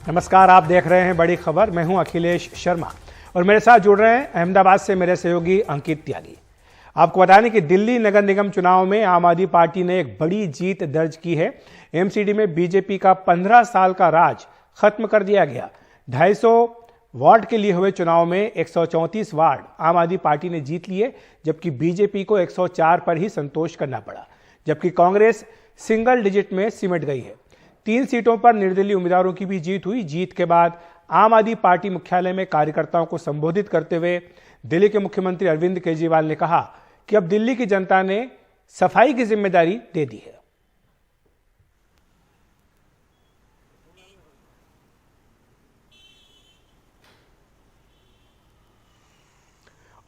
नमस्कार, आप देख रहे हैं बड़ी खबर। मैं हूं अखिलेश शर्मा और मेरे साथ जुड़ रहे हैं अहमदाबाद से मेरे सहयोगी अंकित त्यागी। आपको बता दें कि दिल्ली नगर निगम चुनाव में आम आदमी पार्टी ने एक बड़ी जीत दर्ज की है। एमसीडी में बीजेपी का 15 साल का राज खत्म कर दिया गया। 250 वार्ड के लिए हुए चुनाव में 134 वार्ड आम आदमी पार्टी ने जीत लिए, जबकि बीजेपी को 104 पर ही संतोष करना पड़ा, जबकि कांग्रेस सिंगल डिजिट में सिमट गई है। 3 सीटों पर निर्दलीय उम्मीदवारों की भी जीत हुई। जीत के बाद आम आदमी पार्टी मुख्यालय में कार्यकर्ताओं को संबोधित करते हुए दिल्ली के मुख्यमंत्री अरविंद केजरीवाल ने कहा कि अब दिल्ली की जनता ने सफाई की जिम्मेदारी दे दी है।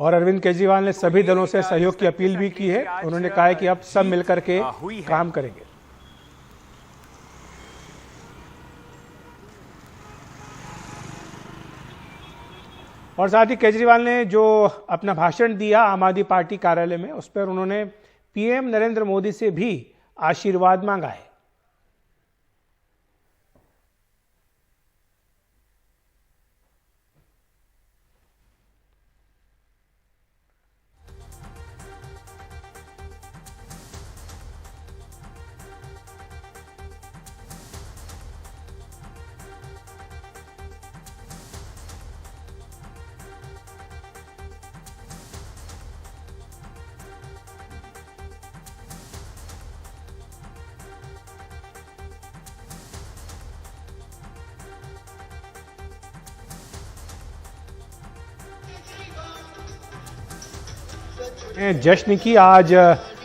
और अरविंद केजरीवाल ने सभी दलों से सहयोग की अपील भी की है। उन्होंने कहा है कि अब सब मिलकर के काम करेंगे। और साथ ही केजरीवाल ने जो अपना भाषण दिया आम आदमी पार्टी कार्यालय में, उस पर उन्होंने पीएम नरेंद्र मोदी से भी आशीर्वाद मांगा है। जश्न की आज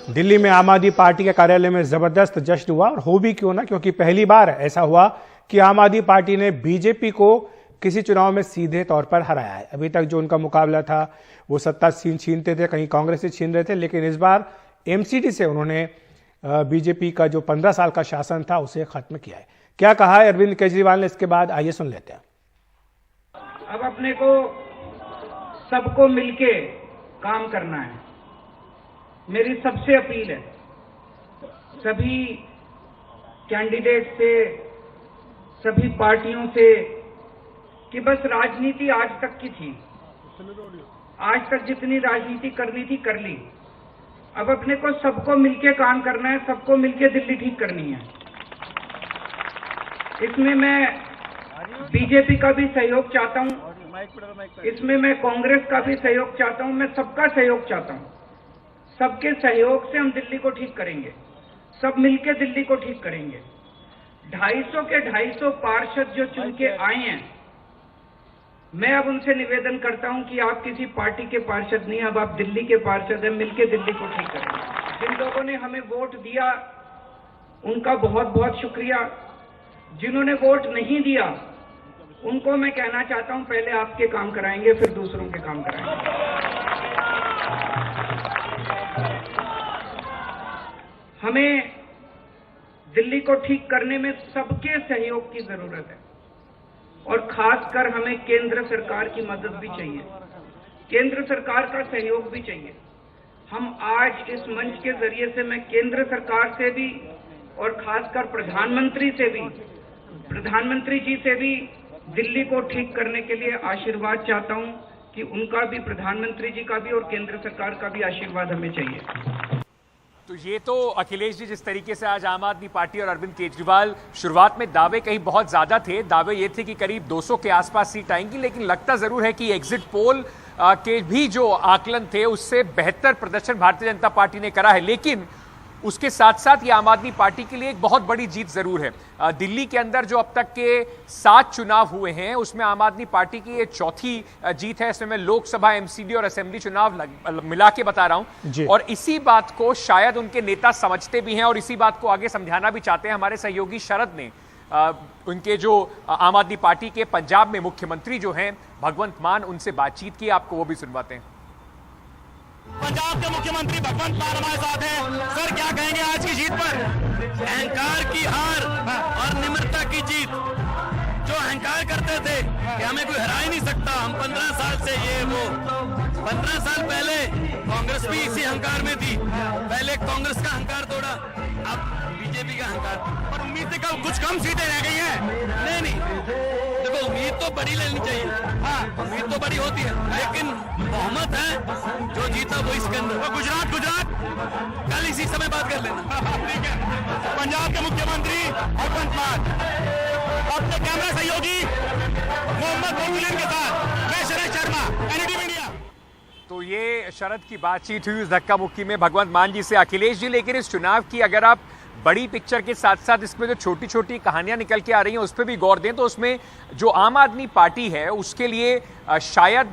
दिल्ली में आम आदमी पार्टी के कार्यालय में जबरदस्त जश्न हुआ, और हो भी क्यों ना, क्योंकि पहली बार ऐसा हुआ कि आम आदमी पार्टी ने बीजेपी को किसी चुनाव में सीधे तौर पर हराया है। अभी तक जो उनका मुकाबला था वो सत्ता छीनते थे, कहीं कांग्रेस से छीन रहे थे, लेकिन इस बार एमसीडी से उन्होंने बीजेपी का जो 15 साल का शासन था उसे खत्म किया है। क्या कहा है अरविंद केजरीवाल ने, इसके बाद आइए सुन लेते हैं। अब अपने को सबको मिलके काम करना है। मेरी सबसे अपील है सभी कैंडिडेट से, सभी पार्टियों से, कि बस राजनीति आज तक की थी, आज तक जितनी राजनीति करनी थी कर ली। अब अपने को सबको मिलके काम करना है, सबको मिलके दिल्ली ठीक करनी है। इसमें मैं बीजेपी का भी सहयोग चाहता हूं, इसमें मैं कांग्रेस का भी सहयोग चाहता हूं, मैं सबका सहयोग चाहता हूं। सबके सहयोग से हम दिल्ली को ठीक करेंगे, सब मिलके दिल्ली को ठीक करेंगे। 250 के 250 पार्षद जो चुन के आए हैं, मैं अब उनसे निवेदन करता हूं कि आप किसी पार्टी के पार्षद नहीं, अब आप दिल्ली के पार्षद हैं, मिलके दिल्ली को ठीक करेंगे। जिन लोगों ने हमें वोट दिया उनका बहुत बहुत शुक्रिया। जिन्होंने वोट नहीं दिया उनको मैं कहना चाहता हूं, पहले आपके काम कराएंगे फिर दूसरों के काम कराएंगे। हमें दिल्ली को ठीक करने में सबके सहयोग की जरूरत है, और खासकर हमें केंद्र सरकार की मदद भी चाहिए, केंद्र सरकार का सहयोग भी चाहिए। हम आज इस मंच के जरिए से मैं केंद्र सरकार से भी और खासकर प्रधानमंत्री जी से भी दिल्ली को ठीक करने के लिए आशीर्वाद चाहता हूं कि उनका भी, प्रधानमंत्री जी का भी और केंद्र सरकार का भी आशीर्वाद हमें चाहिए। तो ये तो अखिलेश जी, जिस तरीके से आज आम आदमी पार्टी और अरविंद केजरीवाल, शुरुआत में दावे कहीं बहुत ज्यादा थे, दावे ये थे कि करीब 200 के आसपास सीट आएंगी, लेकिन लगता जरूर है कि एग्जिट पोल के भी जो आकलन थे उससे बेहतर प्रदर्शन भारतीय जनता पार्टी ने करा है। लेकिन उसके साथ साथ ये आम आदमी पार्टी के लिए एक बहुत बड़ी जीत जरूर है। दिल्ली के अंदर जो अब तक के 7 चुनाव हुए हैं उसमें आम आदमी पार्टी की ये चौथी जीत है। इसमें मैं लोकसभा, एमसीडी और असेंबली चुनाव मिला के बता रहा हूं, और इसी बात को शायद उनके नेता समझते भी हैं और इसी बात को आगे समझाना भी चाहते हैं। हमारे सहयोगी शरद ने उनके जो आम आदमी पार्टी के पंजाब में मुख्यमंत्री जो हैं भगवंत मान, उनसे बातचीत की, आपको वो भी सुनवाते हैं। पंजाब के मुख्यमंत्री भगवंत मान हमारे साथ हैं। सर, क्या कहेंगे आज की जीत पर? अहंकार की हार और निम्रता की जीत। जो अहंकार करते थे कि हमें कोई हरा ही नहीं सकता, हम 15 साल से ये वो, 15 साल पहले कांग्रेस भी इसी अहंकार में थी। पहले कांग्रेस का अहंकार तोड़ा, अब बीजेपी का अहंकार। पर उम्मीद से कुछ कम सीटें रह गई हैं। नहीं, तो बड़ी लेनी चाहिए। हाँ, उम्मीद तो बड़ी होती है, लेकिन बहुमत है जो जीता वो इसके अंदर। तो गुजरात कल इसी समय बात कर लेना। ठीक है। पंजाब के मुख्यमंत्री भगवंत मान, अपने कैमरा सहयोगी मोहम्मद मोमिन के साथ मैं शरद शर्मा, एनडीटीवी इंडिया। तो ये शरद की बातचीत हुई उस धक्का मुक्की में भगवंत मान जी से। अखिलेश जी, लेकिन इस चुनाव की अगर आप बड़ी पिक्चर के साथ साथ इसमें जो छोटी छोटी कहानियां निकल के आ रही हैं उस पर भी गौर दें, तो उसमें जो आम आदमी पार्टी है उसके लिए शायद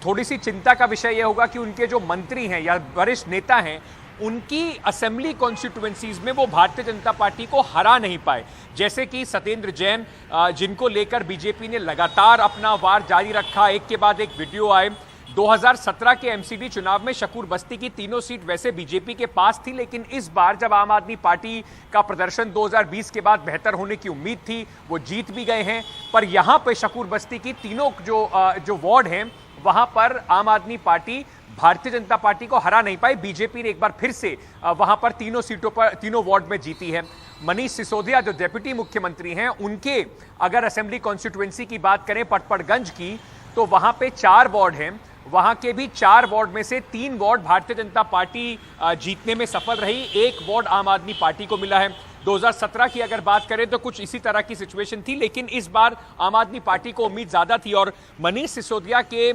थोड़ी सी चिंता का विषय यह होगा कि उनके जो मंत्री हैं या वरिष्ठ नेता हैं उनकी असेंबली कॉन्स्टिट्यूएंसीज में वो भारतीय जनता पार्टी को हरा नहीं पाए। जैसे कि सत्येंद्र जैन, जिनको लेकर बीजेपी ने लगातार अपना वार जारी रखा, एक के बाद एक वीडियो आए। 2017 के एमसीडी चुनाव में शकूर बस्ती की तीनों सीट वैसे बीजेपी के पास थी, लेकिन इस बार जब आम आदमी पार्टी का प्रदर्शन 2020 के बाद बेहतर होने की उम्मीद थी, वो जीत भी गए हैं। पर यहां पर शकूर बस्ती की तीनों जो वार्ड हैं वहां पर आम आदमी पार्टी भारतीय जनता पार्टी को हरा नहीं पाई। बीजेपी ने एक बार फिर से वहां पर तीनों सीटों पर, तीनों वार्ड में जीती है। मनीष सिसोदिया जो डिप्टी मुख्यमंत्री हैं, उनके अगर असेंबली कॉन्स्टिट्यूएंसी की बात करें पटपड़गंज की, तो वहां पे 4 वार्ड हैं। वहां के भी 4 वार्ड में से 3 वार्ड भारतीय जनता पार्टी जीतने में सफल रही, 1 वार्ड आम आदमी पार्टी को मिला है। 2017 की अगर बात करें तो कुछ इसी तरह की सिचुएशन थी, लेकिन इस बार आम आदमी पार्टी को उम्मीद ज्यादा थी। और मनीष सिसोदिया के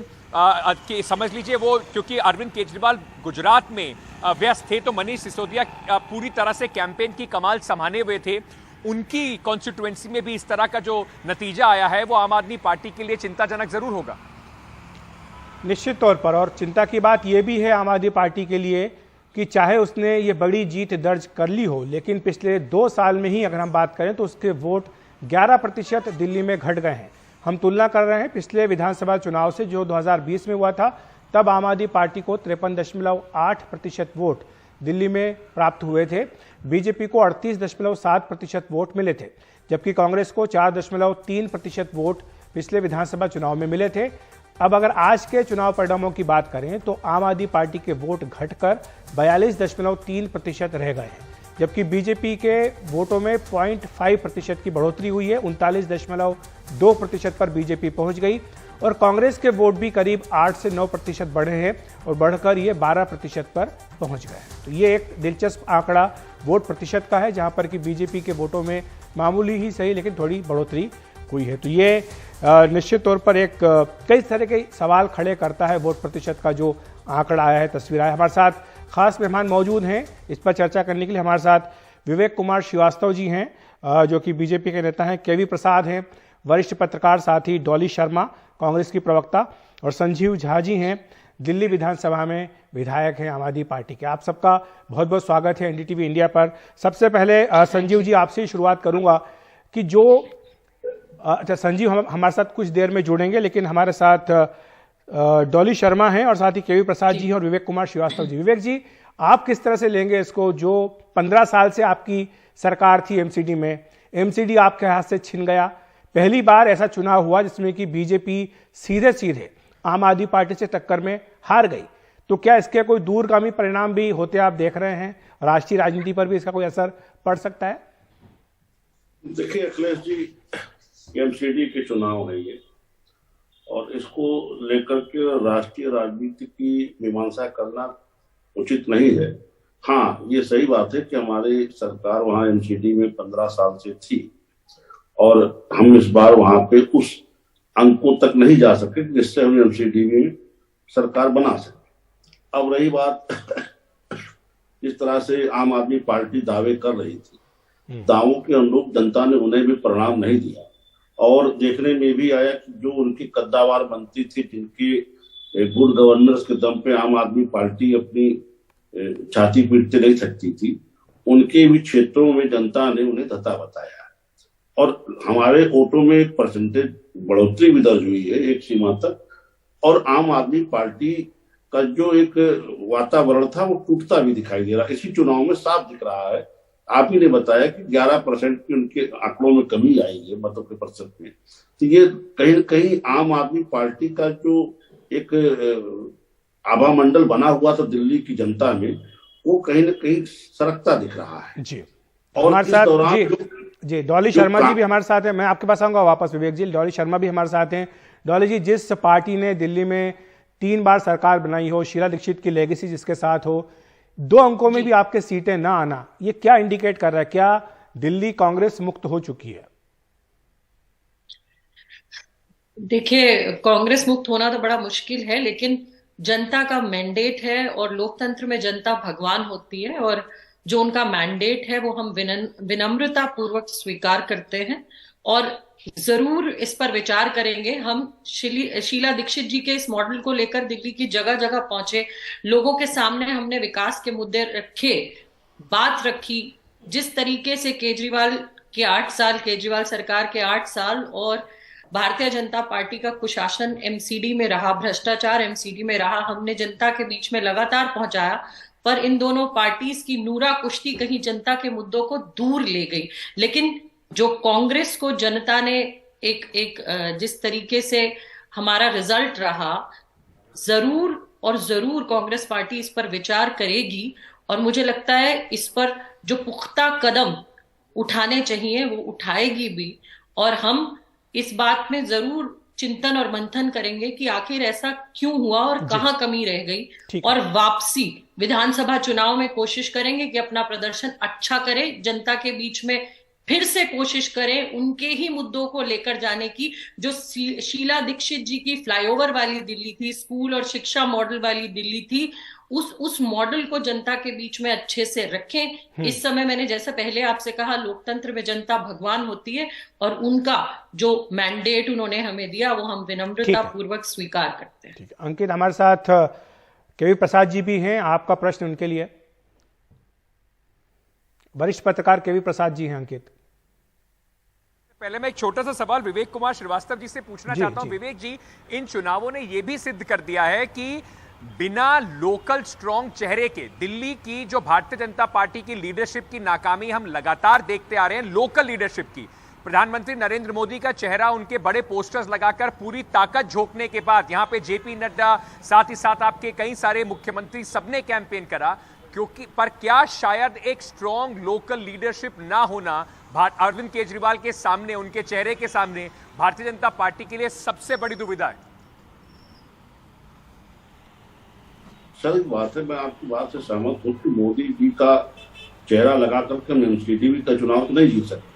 समझ लीजिए वो, क्योंकि अरविंद केजरीवाल गुजरात में व्यस्त थे, तो मनीष सिसोदिया पूरी तरह से कैंपेन की कमाल संभाले हुए थे। उनकी कॉन्स्टिट्यूएंसी में भी इस तरह का जो नतीजा आया है वो आम आदमी पार्टी के लिए चिंताजनक जरूर होगा। निश्चित तौर पर, और चिंता की बात यह भी है आम आदमी पार्टी के लिए कि चाहे उसने ये बड़ी जीत दर्ज कर ली हो, लेकिन पिछले 2 साल में ही अगर हम बात करें तो उसके वोट 11% दिल्ली में घट गए हैं। हम तुलना कर रहे हैं पिछले विधानसभा चुनाव से जो 2020 में हुआ था, तब आम आदमी पार्टी को 53.8% वोट दिल्ली में प्राप्त हुए थे, बीजेपी को 38.7% वोट मिले थे, जबकि कांग्रेस को 4.3% वोट पिछले विधानसभा चुनाव में मिले थे। अब अगर आज के चुनाव परिणामों की बात करें तो आम आदमी पार्टी के वोट घटकर 42.3% रह गए हैं, जबकि बीजेपी के वोटों में 0.5% की बढ़ोतरी हुई है, 39.2% पर बीजेपी पहुंच गई। और कांग्रेस के वोट भी करीब 8 से 9% बढ़े हैं और बढ़कर ये 12% पर पहुंच गए हैं। तो ये एक दिलचस्प आंकड़ा वोट प्रतिशत का है, जहां पर कि बीजेपी के वोटों में मामूली ही सही लेकिन थोड़ी बढ़ोतरी हुई है। तो ये निश्चित तौर पर एक कई तरह के सवाल खड़े करता है वोट प्रतिशत का जो आंकड़ा आया है, तस्वीर आया है। हमारे साथ खास मेहमान मौजूद हैं इस पर चर्चा करने के लिए। हमारे साथ विवेक कुमार श्रीवास्तव जी हैं, जो कि बीजेपी के नेता हैं, केवी प्रसाद हैं, वरिष्ठ पत्रकार साथी डॉली शर्मा कांग्रेस की प्रवक्ता, और संजीव झा जी हैं, दिल्ली विधानसभा में विधायक हैं आम आदमी पार्टी के। आप सबका बहुत बहुत स्वागत है एनडीटीवी इंडिया पर। सबसे पहले संजीव जी आपसे शुरुआत करूंगा कि जो अच्छा संजीव हमारे साथ कुछ देर में जुड़ेंगे, लेकिन हमारे साथ डॉली शर्मा हैं और साथ ही केवी प्रसाद जी हैं और विवेक कुमार श्रीवास्तव जी। विवेक जी, आप किस तरह से लेंगे इसको, जो 15 साल से आपकी सरकार थी एमसीडी में, एमसीडी आपके हाथ से छिन गया, पहली बार ऐसा चुनाव हुआ जिसमें कि बीजेपी सीधे सीधे आम आदमी पार्टी से टक्कर में हार गई, तो क्या इसके कोई दूरगामी परिणाम भी होते आप देख रहे हैं? राष्ट्रीय राजनीति पर भी इसका कोई असर पड़ सकता है? देखिए अखिलेश जी, एमसीडी के चुनाव है ये, और इसको लेकर के राष्ट्रीय राजनीति की मीमांसा करना उचित नहीं है। हाँ, ये सही बात है कि हमारी सरकार वहां एमसीडी में 15 साल से थी और हम इस बार वहां पे उस अंकों तक नहीं जा सके जिससे हम एमसीडी में सरकार बना सके। अब रही बात जिस तरह से आम आदमी पार्टी दावे कर रही थी, दावों के अनुरूप जनता ने उन्हें भी परिणाम नहीं दिया, और देखने में भी आया कि जो उनकी कद्दावार मंत्री थी, जिनके गुड गवर्नेंस के दम पे आम आदमी पार्टी अपनी छाती पीटते नहीं सकती थी, उनके भी क्षेत्रों में जनता ने उन्हें धता बताया और हमारे वोटों में एक परसेंटेज बढ़ोतरी भी दर्ज हुई है एक सीमा तक, और आम आदमी पार्टी का जो एक वातावरण था वो टूटता भी दिखाई दे रहा है। इसी चुनाव में साफ दिख रहा है। आप ही ने बताया कि 11% की उनके आंकड़ों में कमी आई है, मतों के प्रतिशत में। तो ये कहीं न कहीं आम आदमी पार्टी का जो एक आभा मंडल बना हुआ था दिल्ली की जनता में, वो कहीं न कहीं सरकता दिख रहा है। जी। और इस दौरान जी, डॉली शर्मा जी भी हमारे साथ हैं। मैं आपके पास आऊंगा वापस विवेक जी। डॉली शर्मा भी हमारे साथ हैं। डॉली जी, जिस पार्टी ने दिल्ली में 3 बार सरकार बनाई हो, शीला दीक्षित की लेगेसी जिसके साथ हो, 2 अंकों में भी आपके सीटें ना आना, ये क्या इंडिकेट कर रहा है? क्या दिल्ली कांग्रेस मुक्त हो चुकी है? देखिए, कांग्रेस मुक्त होना तो बड़ा मुश्किल है, लेकिन जनता का मैंडेट है और लोकतंत्र में जनता भगवान होती है, और जो उनका मैंडेट है वो हम विनम्रता पूर्वक स्वीकार करते हैं और जरूर इस पर विचार करेंगे। हम शीला दीक्षित जी के इस मॉडल को लेकर दिल्ली की जगह जगह पहुंचे, लोगों के सामने हमने विकास के मुद्दे रखे, बात रखी। जिस तरीके से केजरीवाल सरकार के 8 साल और भारतीय जनता पार्टी का कुशासन एमसीडी में रहा, भ्रष्टाचार एमसीडी में रहा, हमने जनता के बीच में लगातार पहुंचाया, पर इन दोनों पार्टीज की नूरा कुश्ती कहीं जनता के मुद्दों को दूर ले गई। लेकिन जो कांग्रेस को जनता ने जिस तरीके से हमारा रिजल्ट रहा, जरूर कांग्रेस पार्टी इस पर विचार करेगी, और मुझे लगता है इस पर जो पुख्ता कदम उठाने चाहिए वो उठाएगी भी। और हम इस बात में जरूर चिंतन और मंथन करेंगे कि आखिर ऐसा क्यों हुआ और कहां कमी रह गई, और वापसी विधानसभा चुनाव में कोशिश करेंगे कि अपना प्रदर्शन अच्छा करें, जनता के बीच में फिर से कोशिश करें उनके ही मुद्दों को लेकर जाने की। जो शीला दीक्षित जी की फ्लाईओवर वाली दिल्ली थी, स्कूल और शिक्षा मॉडल वाली दिल्ली थी, उस मॉडल को जनता के बीच में अच्छे से रखें। इस समय मैंने जैसे पहले आपसे कहा, लोकतंत्र में जनता भगवान होती है, और उनका जो मैंडेट उन्होंने हमें दिया वो हम विनम्रता पूर्वक स्वीकार करते हैं। अंकित, हमारे साथ केवी प्रसाद जी भी हैं, आपका प्रश्न उनके लिए। वरिष्ठ पत्रकार केवी प्रसाद जी हैं। अंकित, पहले मैं एक छोटा सा सवाल विवेक कुमार श्रीवास्तव जी से पूछना चाहता हूं। विवेक जी, इन चुनावों ने यह भी सिद्ध कर दिया है कि बिना लोकल स्ट्रॉन्ग चेहरे के दिल्ली की जो भारतीय जनता पार्टी की लीडरशिप की नाकामी हम लगातार देखते आ रहे हैं, लोकल लीडरशिप की। प्रधानमंत्री नरेंद्र मोदी का चेहरा उनके बड़े पोस्टर्स लगाकर पूरी ताकत झोंकने के बाद यहाँ पे जेपी नड्डा, साथ ही साथ आपके कई सारे मुख्यमंत्री, सबने कैंपेन करा, क्योंकि पर क्या शायद एक स्ट्रॉन्ग लोकल लीडरशिप ना होना अरविंद केजरीवाल के सामने, उनके चेहरे के सामने भारतीय जनता पार्टी के लिए सबसे बड़ी दुविधा है? सर, एक बात है, मैं आपकी बात से सहमत हूँ कि मोदी जी का चेहरा लगा करके हम एमसीडी का चुनाव तो नहीं जीत सकते।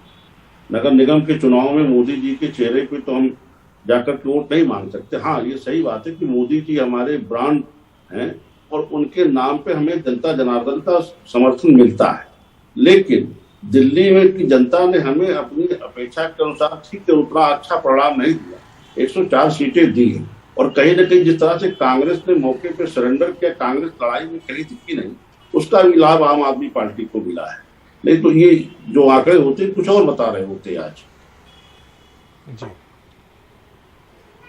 नगर निगम के चुनाव में मोदी जी के चेहरे पे तो हम जाकर के वोट नहीं मांग सकते। हाँ, ये सही बात है कि मोदी जी हमारे ब्रांड हैं और उनके नाम पे हमें जनता जनार्दन का समर्थन मिलता है, लेकिन दिल्ली में की जनता ने हमें अपनी अपेक्षा के अनुसार ठीक उतना अच्छा परिणाम नहीं दिया। 104 सीटें दी हैं, और कहीं न कहीं जिस तरह से कांग्रेस ने मौके पे सरेंडर किया, कांग्रेस लड़ाई में कहीं दिखी नहीं, उसका भी लाभ आम आदमी पार्टी को मिला है। नहीं तो ये जो आंकड़े होते कुछ और बता रहे होते आज। जी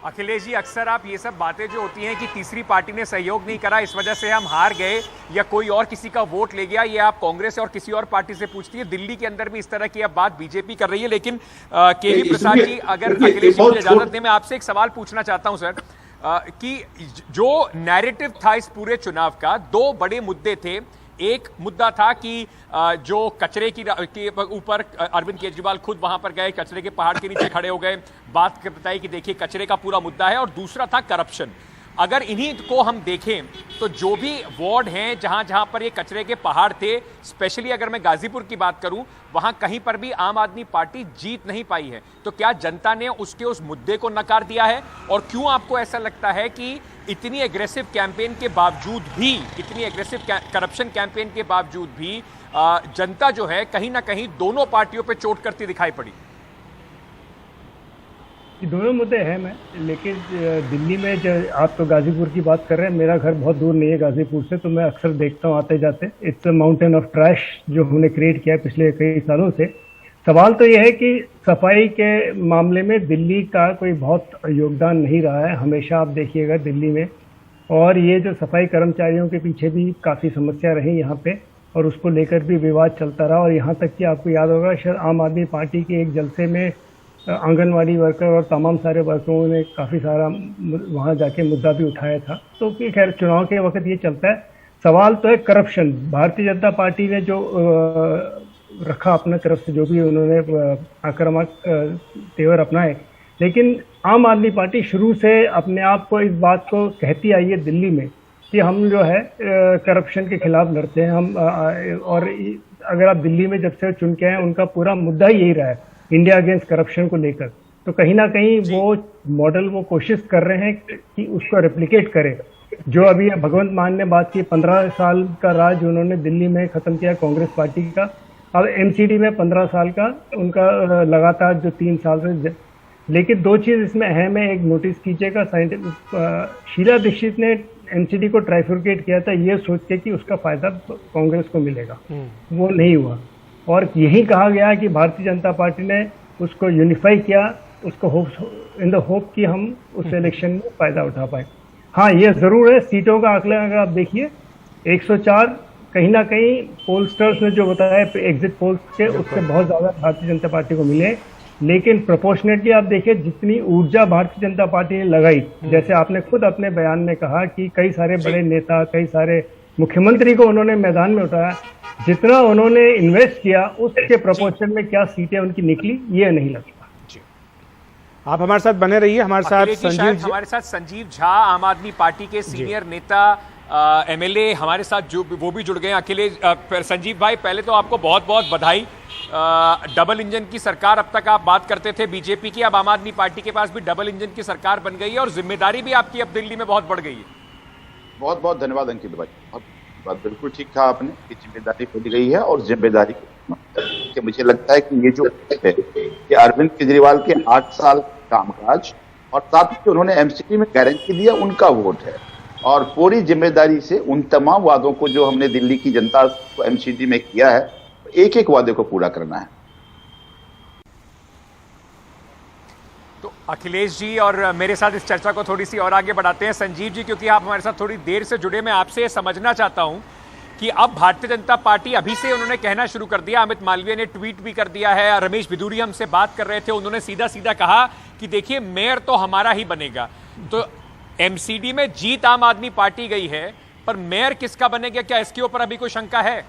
अखिलेश जी, अक्सर आप ये सब बातें जो होती हैं कि तीसरी पार्टी ने सहयोग नहीं करा, इस वजह से हम हार गए, या कोई और किसी का वोट ले गया, ये आप कांग्रेस और किसी और पार्टी से पूछती है। दिल्ली के अंदर भी इस तरह की अब बात बीजेपी कर रही है। लेकिन केवी प्रसाद जी, अगर अखिलेश जी मुझे इजाजत दें, मैं आपसे एक सवाल पूछना चाहता हूं सर, कि जो नैरेटिव था इस पूरे चुनाव का, 2 बड़े मुद्दे थे। एक मुद्दा था कि जो कचरे के ऊपर अरविंद केजरीवाल खुद वहां पर गए, कचरे के पहाड़ के नीचे खड़े हो गए, बात बताई कि देखिए कचरे का पूरा मुद्दा है, और दूसरा था करप्शन। अगर इन्हीं को हम देखें तो जो भी वार्ड हैं जहां जहां पर ये कचरे के पहाड़ थे, स्पेशली अगर मैं गाजीपुर की बात करूं, वहां कहीं पर भी आम आदमी पार्टी जीत नहीं पाई है। तो क्या जनता ने उस मुद्दे को नकार दिया है? और क्यों आपको ऐसा लगता है कि इतनी एग्रेसिव कैंपेन के बावजूद भी, इतनी एग्रेसिव करप्शन कैंपेन के बावजूद भी जनता जो है कहीं ना कहीं दोनों पार्टियों पे चोट करती दिखाई पड़ी? दोनों मुद्दे हैं लेकिन दिल्ली में जो आप तो गाजीपुर की बात कर रहे हैं, मेरा घर बहुत दूर नहीं है गाजीपुर से, तो मैं अक्सर देखता हूँ आते जाते। It's a mountain of trash जो हमने क्रिएट किया पिछले कई सालों से। सवाल तो यह है कि सफाई के मामले में दिल्ली का कोई बहुत योगदान नहीं रहा है, हमेशा आप देखिएगा दिल्ली में। और ये जो सफाई कर्मचारियों के पीछे भी काफ़ी समस्या रही यहाँ पे, और उसको लेकर भी विवाद चलता रहा। और यहाँ तक कि आपको याद होगा शायद आम आदमी पार्टी के एक जलसे में आंगनवाड़ी वर्कर और तमाम सारे वर्करों ने काफ़ी सारा वहाँ जाके मुद्दा भी उठाया था। तो खैर चुनाव के वक्त ये चलता है। सवाल तो है करप्शन। भारतीय जनता पार्टी ने जो रखा अपना तरफ से, जो भी उन्होंने आक्रामक तेवर अपनाए, लेकिन आम आदमी पार्टी शुरू से अपने आप को इस बात को कहती आई है दिल्ली में कि हम जो है करप्शन के खिलाफ लड़ते हैं हम। और अगर आप दिल्ली में जब से चुन के आए, उनका पूरा मुद्दा ही यही रहा है, इंडिया अगेंस्ट करप्शन को लेकर। तो कहीं ना कहीं वो मॉडल वो कोशिश कर रहे हैं कि उसको रेप्लिकेट करें। जो अभी भगवंत मान ने बात की, 15 साल का राज उन्होंने दिल्ली में खत्म किया कांग्रेस पार्टी का। अब एमसीडी में 15 साल का उनका लगातार जो 3 साल से। लेकिन दो चीज इसमें अहम है, एक नोटिस कीजिएगा, शीला दीक्षित ने एमसीडी को ट्राइफुर्केट किया था ये सोच के कि उसका फायदा कांग्रेस को मिलेगा, वो नहीं हुआ। और यही कहा गया कि भारतीय जनता पार्टी ने उसको यूनिफाई किया, उसको इन द होप कि हम उस इलेक्शन में फायदा उठा पाए। हाँ, ये जरूर है, सीटों का आंकलन अगर आप देखिए 104 कहीं ना कहीं पोलस्टर्स ने जो बताया एग्जिट पोल्स के, उससे बहुत ज्यादा भारतीय जनता पार्टी को मिले। लेकिन प्रोपोर्शनेटली आप देखिए जितनी ऊर्जा भारतीय जनता पार्टी ने लगाई, जैसे आपने खुद अपने बयान में कहा कि कई सारे बड़े नेता, कई सारे मुख्यमंत्री को उन्होंने मैदान में उठाया, जितना उन्होंने इन्वेस्ट किया उसके प्रोपोर्शन में क्या सीटें उनकी निकली ये नहीं लगता। आप हमारे साथ बने रहिए, हमारे साथ संजीव झा आम आदमी पार्टी के सीनियर नेता एमएलए हमारे साथ जो वो भी जुड़ गए हैं। अखिलेश संजीव भाई, पहले तो आपको बहुत बहुत बधाई। डबल इंजन की सरकार, अब तक आप बात करते थे बीजेपी की, अब आम आदमी पार्टी के पास भी डबल इंजन की सरकार बन गई है और जिम्मेदारी भी आपकी अब दिल्ली में बहुत बढ़ गई है। बहुत बहुत धन्यवाद अंकित भाई, बात बिल्कुल ठीक कहा आपने कि जिम्मेदारी बढ़ गई है। और जिम्मेदारी कि मुझे लगता है कि ये जो है कि अरविंद केजरीवाल के 8 साल कामकाज और साथ ही उन्होंने एमसीडी में गारंटी दिया, उनका वोट है। और पूरी जिम्मेदारी से उन तमाम वादों को जो हमने दिल्ली की जनता को एमसीडी में किया है, एक एक वादे को पूरा करना है। तो अखिलेश जी और मेरे साथ इस चर्चा को थोड़ी सी और आगे बढ़ाते हैं। संजीव जी, क्योंकि आप हमारे साथ थोड़ी देर से जुड़े, मैं आपसे ये समझना चाहता हूं कि अब भारतीय जनता पार्टी अभी से उन्होंने कहना शुरू कर दिया, अमित मालवीय ने ट्वीट भी कर दिया है, रमेश बिधूरी हमसे बात कर रहे थे, उन्होंने सीधा सीधा कहा कि देखिए मेयर तो हमारा ही बनेगा। तो एमसीडी में जीत आम आदमी पार्टी गई है, पर मेयर किसका बनेगा, क्या इसके ऊपर अभी कोई शंका है?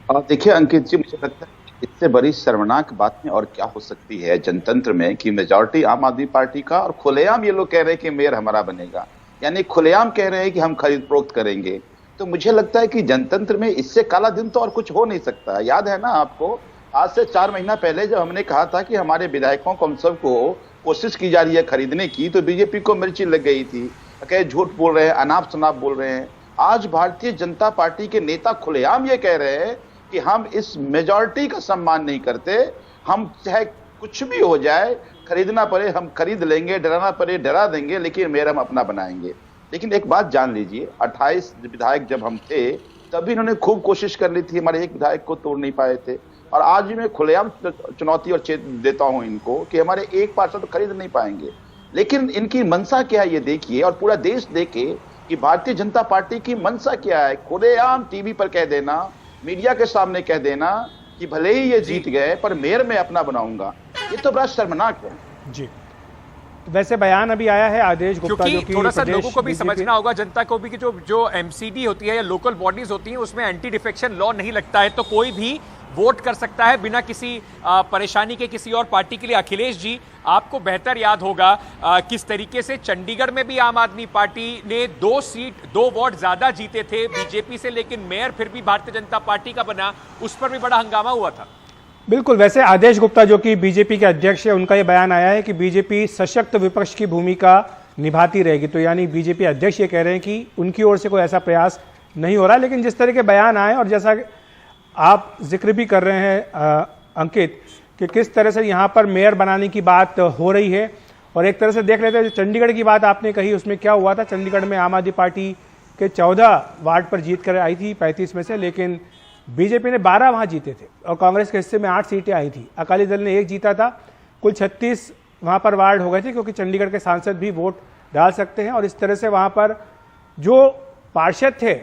देखिए अंकित जी, मुझे लगता है इससे बड़ी शर्मनाक बात में और क्या हो सकती है जनतंत्र में कि मेजॉरिटी आम आदमी पार्टी का, और खुलेआम ये लोग कह रहे हैं कि मेयर हमारा बनेगा, यानी खुलेआम कह रहे हैं कि हम खरीद फरोख्त करेंगे। तो मुझे लगता है कि जनतंत्र में इससे काला दिन तो और कुछ हो नहीं सकता। याद है ना आपको, आज से 4 महीना पहले जब हमने कहा था कि हमारे विधायकों को, हम सबको कोशिश की जा रही है खरीदने की, तो बीजेपी को मिर्ची लग गई थी, कहे झूठ बोल रहे हैं, अनाप शनाप बोल रहे हैं। आज भारतीय जनता पार्टी के नेता खुलेआम ये कह रहे हैं कि हम इस मेजॉरिटी का सम्मान नहीं करते, हम चाहे कुछ भी हो जाए, खरीदना पड़े हम खरीद लेंगे, डराना पड़े डरा देंगे, लेकिन मेयर हम अपना बनाएंगे। लेकिन एक बात जान लीजिए, 28 विधायक जब हम थे तभी इन्होंने खूब कोशिश कर ली थी, हमारे एक विधायक को तोड़ नहीं पाए थे। और आज भी मैं खुलेआम चुनौती और चेत देता हूं इनको कि हमारे एक पार्षद तो खरीद नहीं पाएंगे। लेकिन इनकी मंशा क्या है ये देखिए, और पूरा देश देखे कि भारतीय जनता पार्टी की मंशा क्या है। खुलेआम टीवी पर कह देना, मीडिया के सामने कह देना कि भले ही ये जीत गए पर मेयर मैं अपना बनाऊंगा, ये तो बड़ा शर्मनाक है। जी, वैसे बयान अभी आया है आदेश गुप्ता, जो कि थोड़ा सा लोगों को भी समझना होगा, जनता को भी, कि जो एमसीडी होती है या लोकल बॉडीज होती हैं उसमें एंटी डिफेक्शन लॉ नहीं लगता है, तो कोई भी वोट कर सकता है बिना किसी परेशानी के किसी और पार्टी के लिए। अखिलेश जी, आपको बेहतर याद होगा किस तरीके से चंडीगढ़ में भी आम आदमी पार्टी ने 2 वोट ज्यादा जीते थे बीजेपी से, लेकिन मेयर फिर भी भारतीय जनता पार्टी का बना, उस पर भी बड़ा हंगामा हुआ था। बिल्कुल, वैसे आदेश गुप्ता जो कि बीजेपी के अध्यक्ष है, उनका यह बयान आया है कि बीजेपी सशक्त विपक्ष की भूमिका निभाती रहेगी। तो यानी बीजेपी अध्यक्ष ये कह रहे हैं कि उनकी ओर से कोई ऐसा प्रयास नहीं हो रहा। लेकिन जिस तरह के बयान आए, और जैसा आप जिक्र भी कर रहे हैं अंकित, कि किस तरह से यहाँ पर मेयर बनाने की बात हो रही है, और एक तरह से देख लेते हैं जो चंडीगढ़ की बात आपने कही, उसमें क्या हुआ था। चंडीगढ़ में आम आदमी पार्टी के 14 वार्ड पर जीत कर आई थी 35 में से, लेकिन बीजेपी ने 12 वहां जीते थे, और कांग्रेस के हिस्से में 8 सीटें आई थी। अकाली दल ने 1 जीता था, कुल 36 वहां पर वार्ड हो गए थे, क्योंकि चंडीगढ़ के सांसद भी वोट डाल सकते हैं। और इस तरह से वहां पर जो पार्षद थे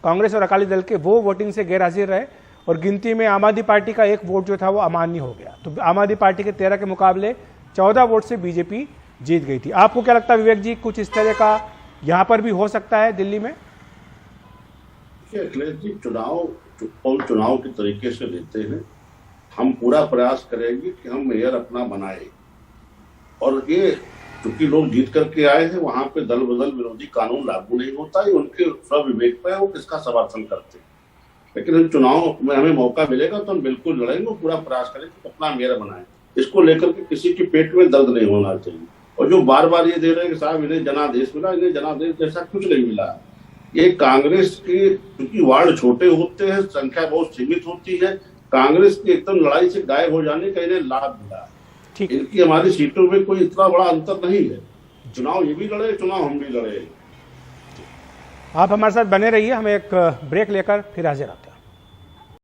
कांग्रेस और अकाली दल के, वो वोटिंग से गैर हाजिर रहे, और गिनती में आम आदमी पार्टी का 1 वोट जो था वो अमान्य हो गया। तो आम आदमी पार्टी के 13 के मुकाबले 14 वोट से बीजेपी जीत गई थी। आपको क्या लगता है विवेक जी, कुछ इस तरह का यहां पर भी हो सकता है दिल्ली में? अखिलेश जी, चुनाव के तरीके से लेते हैं। हम पूरा प्रयास करेंगे कि हम मेयर अपना बनाए, और ये चूंकि लोग जीत करके आए हैं, वहां पे दल बदल विरोधी कानून लागू नहीं होता है, उनके स्वविवेक पे वो किसका समर्थन करते हैं। लेकिन हम चुनाव में हमें मौका मिलेगा तो हम बिल्कुल लड़ेंगे, पूरा प्रयास करेंगे कि अपना मेयर बनाए। इसको लेकर के किसी के पेट में दर्द नहीं होना चाहिए। और जो बार बार ये दे रहे हैं कि साहब इन्हें जनादेश मिला, इन्हें जनादेश जैसा कुछ नहीं मिला। ये कांग्रेस के क्योंकि वार्ड छोटे होते हैं, संख्या बहुत सीमित होती है, कांग्रेस की एकदम लड़ाई से गायब हो जाने का इन्हें लाभ मिला। इनकी हमारी सीटों में कोई इतना बड़ा अंतर नहीं है। चुनाव ये भी लड़े, चुनाव हम भी लड़े। आप हमारे साथ बने रहिए, हम एक ब्रेक लेकर फिर हाजिर आते हैं।